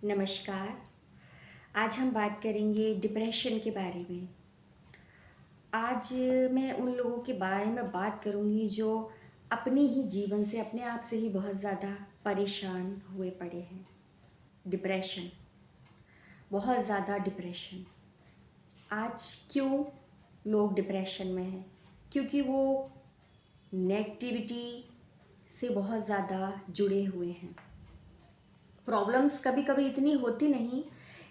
नमस्कार। आज हम बात करेंगे डिप्रेशन के बारे में। आज मैं उन लोगों के बारे में बात करूंगी जो अपने ही जीवन से, अपने आप से ही बहुत ज़्यादा परेशान हुए पड़े हैं। डिप्रेशन, बहुत ज़्यादा डिप्रेशन। आज क्यों लोग डिप्रेशन में हैं? क्योंकि वो नेगेटिविटी से बहुत ज़्यादा जुड़े हुए हैं। प्रॉब्लम्स कभी कभी इतनी होती नहीं,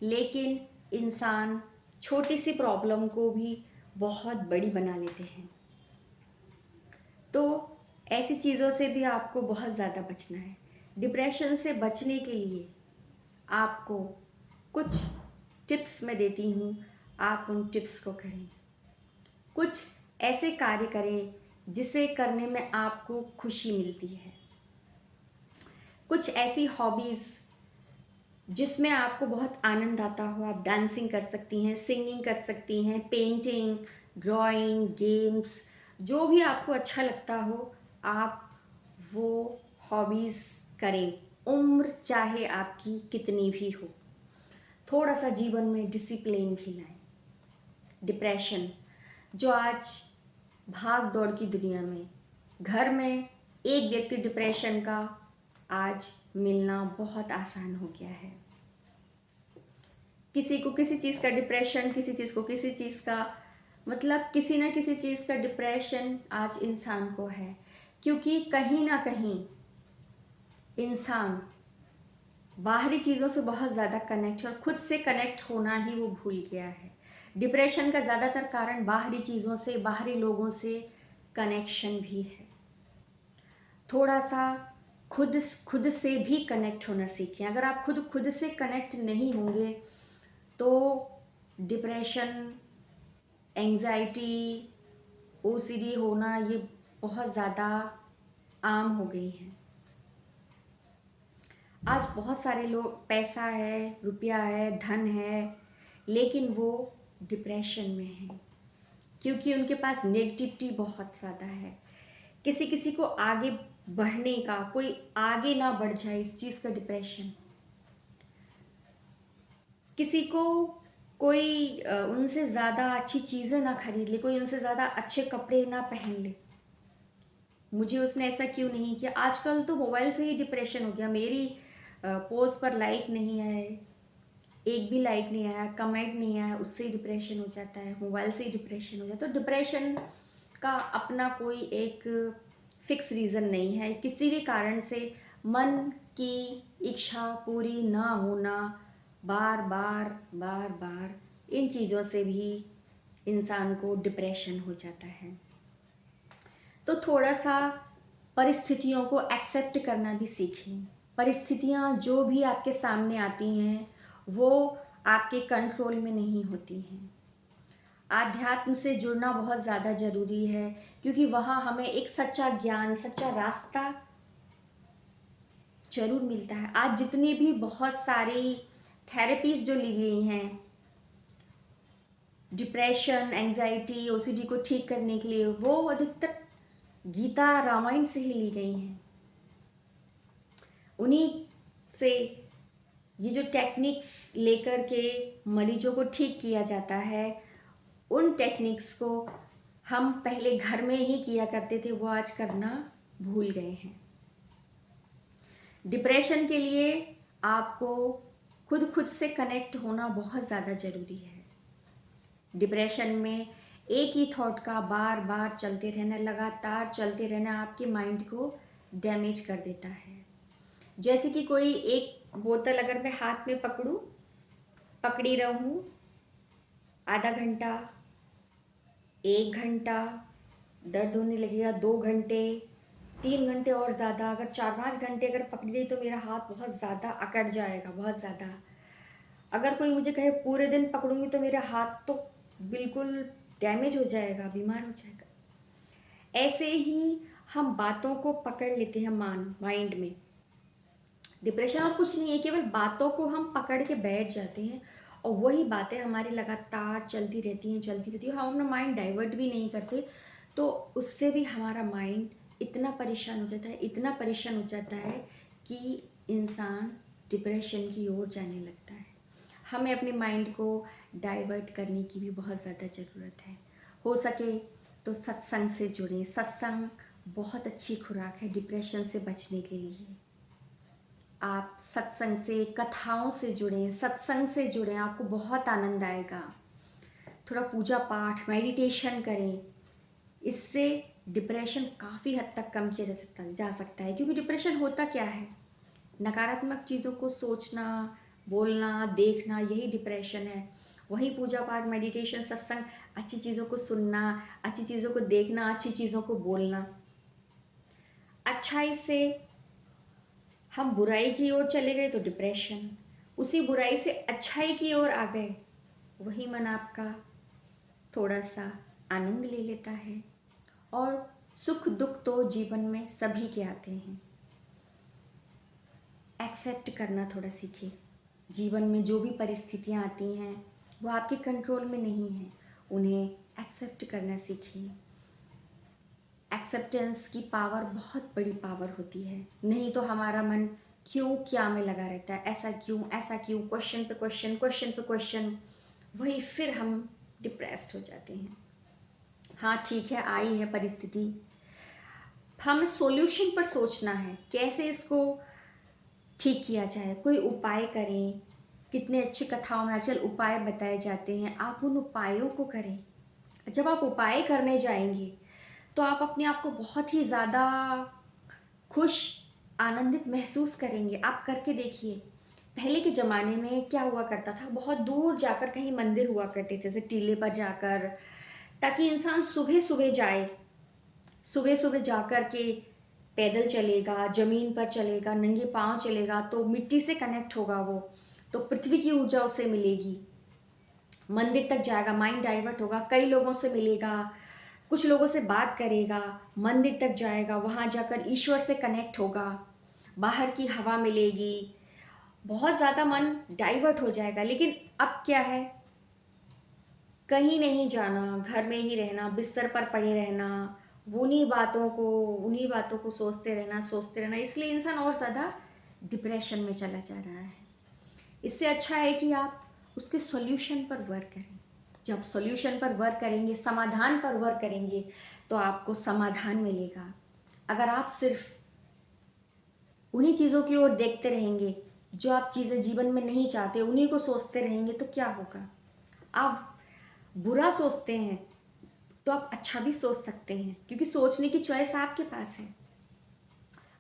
लेकिन इंसान छोटी सी प्रॉब्लम को भी बहुत बड़ी बना लेते हैं। तो ऐसी चीज़ों से भी आपको बहुत ज़्यादा बचना है। डिप्रेशन से बचने के लिए आपको कुछ टिप्स मैं देती हूँ, आप उन टिप्स को करें। कुछ ऐसे कार्य करें जिसे करने में आपको खुशी मिलती है। कुछ ऐसी हॉबीज़ जिसमें आपको बहुत आनंद आता हो। आप डांसिंग कर सकती हैं, सिंगिंग कर सकती हैं, पेंटिंग, ड्राइंग, गेम्स, जो भी आपको अच्छा लगता हो आप वो हॉबीज़ करें, उम्र चाहे आपकी कितनी भी हो। थोड़ा सा जीवन में डिसिप्लिन भी लाएं। डिप्रेशन, जो आज भाग दौड़ की दुनिया में घर में एक व्यक्ति डिप्रेशन का आज मिलना बहुत आसान हो गया है। किसी को किसी चीज़ का डिप्रेशन, किसी चीज़ को किसी चीज़ का, मतलब किसी ना किसी चीज़ का डिप्रेशन आज इंसान को है। क्योंकि कहीं ना कहीं इंसान बाहरी चीज़ों से बहुत ज़्यादा कनेक्ट है और खुद से कनेक्ट होना ही वो भूल गया है। डिप्रेशन का ज़्यादातर कारण बाहरी चीज़ों से, बाहरी लोगों से कनेक्शन भी है। थोड़ा सा खुद से भी कनेक्ट होना सीखें। अगर आप खुद से कनेक्ट नहीं होंगे तो डिप्रेशन, एंजाइटी, ओसीडी होना ये बहुत ज़्यादा आम हो गई है। आज बहुत सारे लोग, पैसा है, रुपया है, धन है, लेकिन वो डिप्रेशन में हैं क्योंकि उनके पास नेगेटिविटी बहुत ज़्यादा है। किसी किसी को आगे बढ़ने का, कोई आगे ना बढ़ जाए इस चीज़ का डिप्रेशन। किसी को कोई उनसे ज़्यादा अच्छी चीज़ें ना खरीद ले, कोई उनसे ज़्यादा अच्छे कपड़े ना पहन ले, मुझे उसने ऐसा क्यों नहीं किया। आजकल तो मोबाइल से ही डिप्रेशन हो गया। मेरी पोस्ट पर लाइक नहीं आए, एक भी लाइक नहीं आया, कमेंट नहीं आया, उससे ही डिप्रेशन हो जाता है। मोबाइल से ही डिप्रेशन हो जाता है। तो डिप्रेशन का अपना कोई एक फिक्स रीज़न नहीं है। किसी भी कारण से मन की इच्छा पूरी ना होना, बार बार बार बार, इन चीज़ों से भी इंसान को डिप्रेशन हो जाता है। तो थोड़ा सा परिस्थितियों को एक्सेप्ट करना भी सीखें। परिस्थितियाँ जो भी आपके सामने आती हैं वो आपके कंट्रोल में नहीं होती हैं। आध्यात्म से जुड़ना बहुत ज़्यादा ज़रूरी है क्योंकि वहाँ हमें एक सच्चा ज्ञान, सच्चा रास्ता जरूर मिलता है। आज जितनी भी बहुत सारी थेरेपीज जो ली गई हैं डिप्रेशन, एंजाइटी, ओसीडी को ठीक करने के लिए, वो अधिकतर गीता, रामायण से ही ली गई हैं। उन्हीं से ये जो टेक्निक्स लेकर के मरीजों को ठीक किया जाता है, उन टेक्निक्स को हम पहले घर में ही किया करते थे, वो आज करना भूल गए हैं। डिप्रेशन के लिए आपको खुद से कनेक्ट होना बहुत ज़्यादा ज़रूरी है। डिप्रेशन में एक ही थॉट का बार बार चलते रहना, लगातार चलते रहना आपके माइंड को डैमेज कर देता है। जैसे कि कोई एक बोतल अगर मैं हाथ में पकड़ी रहूं आधा घंटा, 1 घंटा, दर्द होने लगेगा 2 घंटे, 3 घंटे और ज़्यादा, अगर 4-5 घंटे अगर पकड़ी रही तो मेरा हाथ बहुत ज़्यादा अकड़ जाएगा, बहुत ज़्यादा। अगर कोई मुझे कहे पूरे दिन पकड़ूंगी तो मेरा हाथ तो बिल्कुल डैमेज हो जाएगा, बीमार हो जाएगा। ऐसे ही हम बातों को पकड़ लेते हैं माइंड में। डिप्रेशन और कुछ नहीं है, केवल बातों को हम पकड़ के बैठ जाते हैं और वही बातें हमारी लगातार चलती रहती हैं। हम अपना माइंड डाइवर्ट भी नहीं करते, तो उससे भी हमारा माइंड इतना परेशान हो जाता है, इतना परेशान हो जाता है कि इंसान डिप्रेशन की ओर जाने लगता है। हमें अपने माइंड को डाइवर्ट करने की भी बहुत ज़्यादा ज़रूरत है। हो सके तो सत्संग से जुड़ें। सत्संग बहुत अच्छी खुराक है डिप्रेशन से बचने के लिए। आप सत्संग से, कथाओं से जुड़ें, सत्संग से जुड़ें, आपको बहुत आनंद आएगा। थोड़ा पूजा पाठ, मेडिटेशन करें, इससे डिप्रेशन काफ़ी हद तक कम किया जा सकता है। क्योंकि डिप्रेशन होता क्या है, नकारात्मक चीज़ों को सोचना, बोलना, देखना, यही डिप्रेशन है। वहीं पूजा पाठ, मेडिटेशन, सत्संग, अच्छी चीज़ों को सुनना, अच्छी चीज़ों को देखना, अच्छी चीज़ों को बोलना। अच्छाई से हम बुराई की ओर चले गए तो डिप्रेशन, उसी बुराई से अच्छाई की ओर आ गए, वही मन आपका थोड़ा सा आनंद ले लेता है। और सुख दुख तो जीवन में सभी के आते हैं। एक्सेप्ट करना थोड़ा सीखिए। जीवन में जो भी परिस्थितियाँ आती हैं वो आपके कंट्रोल में नहीं हैं, उन्हें एक्सेप्ट करना सीखिए। एक्सेप्टेंस की पावर बहुत बड़ी पावर होती है। नहीं तो हमारा मन क्यों क्या में लगा रहता है, ऐसा क्यों, क्वेश्चन पे क्वेश्चन, क्वेश्चन पे क्वेश्चन, वही फिर हम डिप्रेस्ड हो जाते हैं। हाँ ठीक है, आई है परिस्थिति, हमें सॉल्यूशन पर सोचना है, कैसे इसको ठीक किया जाए, कोई उपाय करें। कितने अच्छी कथाओं में आजकल उपाय बताए जाते हैं, आप उन उपायों को करें। जब आप उपाय करने जाएंगे तो आप अपने आप को बहुत ही ज़्यादा खुश, आनंदित महसूस करेंगे। आप करके देखिए। पहले के ज़माने में क्या हुआ करता था, बहुत दूर जाकर कहीं मंदिर हुआ करते थे, जैसे टीले पर जाकर, ताकि इंसान सुबह सुबह जाए, सुबह सुबह जाकर के पैदल चलेगा, ज़मीन पर चलेगा, नंगे पाँव चलेगा तो मिट्टी से कनेक्ट होगा वो, तो पृथ्वी की ऊर्जा उसे मिलेगी। मंदिर तक जाएगा, माइंड डाइवर्ट होगा, कई लोगों से मिलेगा, कुछ लोगों से बात करेगा, मंदिर तक जाएगा, वहाँ जाकर ईश्वर से कनेक्ट होगा, बाहर की हवा मिलेगी, बहुत ज़्यादा मन डाइवर्ट हो जाएगा। लेकिन अब क्या है, कहीं नहीं जाना, घर में ही रहना, बिस्तर पर पड़े रहना, उन्हीं बातों को सोचते रहना, इसलिए इंसान और ज़्यादा डिप्रेशन में चला जा रहा है। इससे अच्छा है कि आप उसके सॉल्यूशन पर वर्क करें। जब सॉल्यूशन पर वर्क करेंगे, समाधान पर वर्क करेंगे, तो आपको समाधान मिलेगा। अगर आप सिर्फ उन्हीं चीज़ों की ओर देखते रहेंगे जो आप चीज़ें जीवन में नहीं चाहते, उन्हीं को सोचते रहेंगे, तो क्या होगा। आप बुरा सोचते हैं तो आप अच्छा भी सोच सकते हैं, क्योंकि सोचने की चॉइस आपके पास है।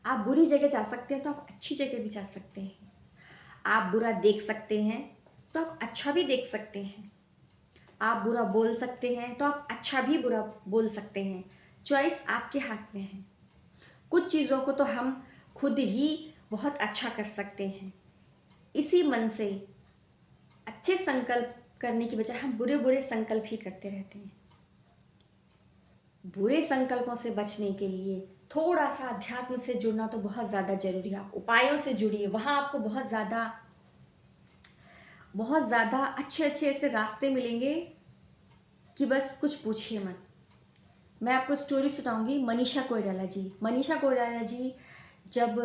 आप बुरी जगह जा सकते हैं तो आप अच्छी जगह भी जा सकते हैं। आप बुरा देख सकते हैं तो आप अच्छा भी देख सकते हैं। आप बुरा बोल सकते हैं तो आप अच्छा भी बुरा बोल सकते हैं। चॉइस आपके हाथ में है। कुछ चीज़ों को तो हम खुद ही बहुत अच्छा कर सकते हैं। इसी मन से अच्छे संकल्प करने की बजाय हम बुरे बुरे संकल्प ही करते रहते हैं। बुरे संकल्पों से बचने के लिए थोड़ा सा अध्यात्म से जुड़ना तो बहुत ज़्यादा जरूरी है। आप उपायों से जुड़िए, वहाँ आपको बहुत ज़्यादा अच्छे अच्छे ऐसे रास्ते मिलेंगे कि बस कुछ पूछिए मत। मैं आपको स्टोरी सुनाऊंगी। मनीषा कोइराला जी जब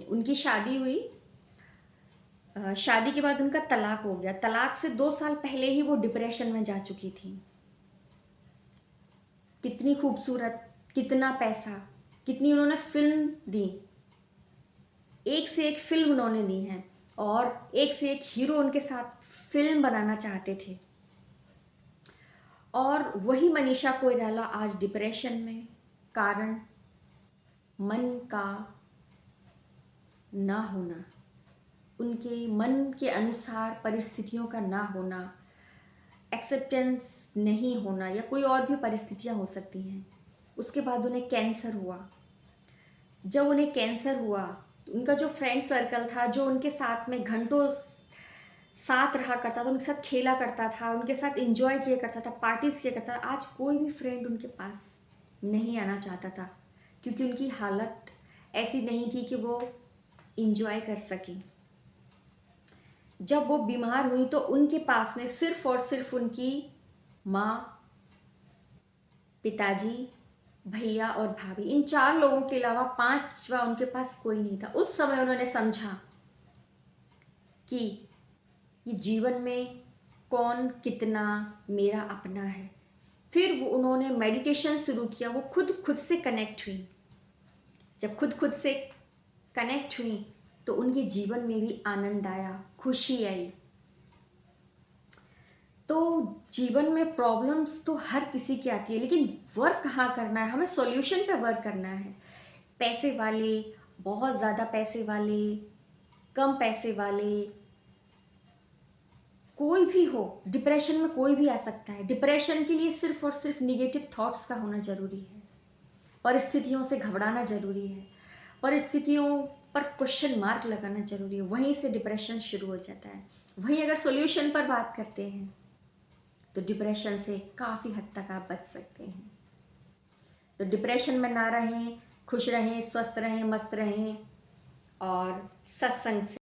उनकी शादी हुई, शादी के बाद उनका तलाक हो गया। तलाक से 2 साल पहले ही वो डिप्रेशन में जा चुकी थी। कितनी खूबसूरत, कितना पैसा, कितनी उन्होंने फिल्म दी, एक से एक फिल्म उन्होंने दी हैं, और एक से एक हीरो उनके साथ फिल्म बनाना चाहते थे। और वही मनीषा कोइराला आज डिप्रेशन में, कारण मन का ना होना, उनके मन के अनुसार परिस्थितियों का ना होना, एक्सेप्टेंस नहीं होना, या कोई और भी परिस्थितियां हो सकती हैं। उसके बाद उन्हें कैंसर हुआ। जब उन्हें कैंसर हुआ, उनका जो फ्रेंड सर्कल था, जो उनके साथ में घंटों साथ रहा करता था, उनके साथ खेला करता था, उनके साथ एंजॉय किया करता था, पार्टीज किया करता था, आज कोई भी फ्रेंड उनके पास नहीं आना चाहता था, क्योंकि उनकी हालत ऐसी नहीं थी कि वो एंजॉय कर सकें। जब वो बीमार हुई तो उनके पास में सिर्फ और सिर्फ उनकी माँ, पिताजी, भैया और भाभी, इन 4 लोगों के अलावा 5वां उनके पास कोई नहीं था। उस समय उन्होंने समझा कि ये जीवन में कौन कितना मेरा अपना है। फिर वो उन्होंने मेडिटेशन शुरू किया, वो खुद से कनेक्ट हुई। जब खुद से कनेक्ट हुई तो उनके जीवन में भी आनंद आया, खुशी आई। तो जीवन में प्रॉब्लम्स तो हर किसी की आती है, लेकिन वर्क कहाँ करना है, हमें सॉल्यूशन पे वर्क करना है। पैसे वाले, बहुत ज़्यादा पैसे वाले, कम पैसे वाले, कोई भी हो, डिप्रेशन में कोई भी आ सकता है। डिप्रेशन के लिए सिर्फ और सिर्फ निगेटिव थॉट्स का होना ज़रूरी है। परिस्थितियों से घबराना ज़रूरी है, परिस्थितियों पर क्वेश्चन मार्क लगाना ज़रूरी है। वहीं से डिप्रेशन शुरू हो जाता है। वहीं अगर सॉल्यूशन पर बात करते हैं तो डिप्रेशन से काफ़ी हद तक आप बच सकते हैं। तो डिप्रेशन में ना रहें, खुश रहें, स्वस्थ रहें, मस्त रहें और सत्संग से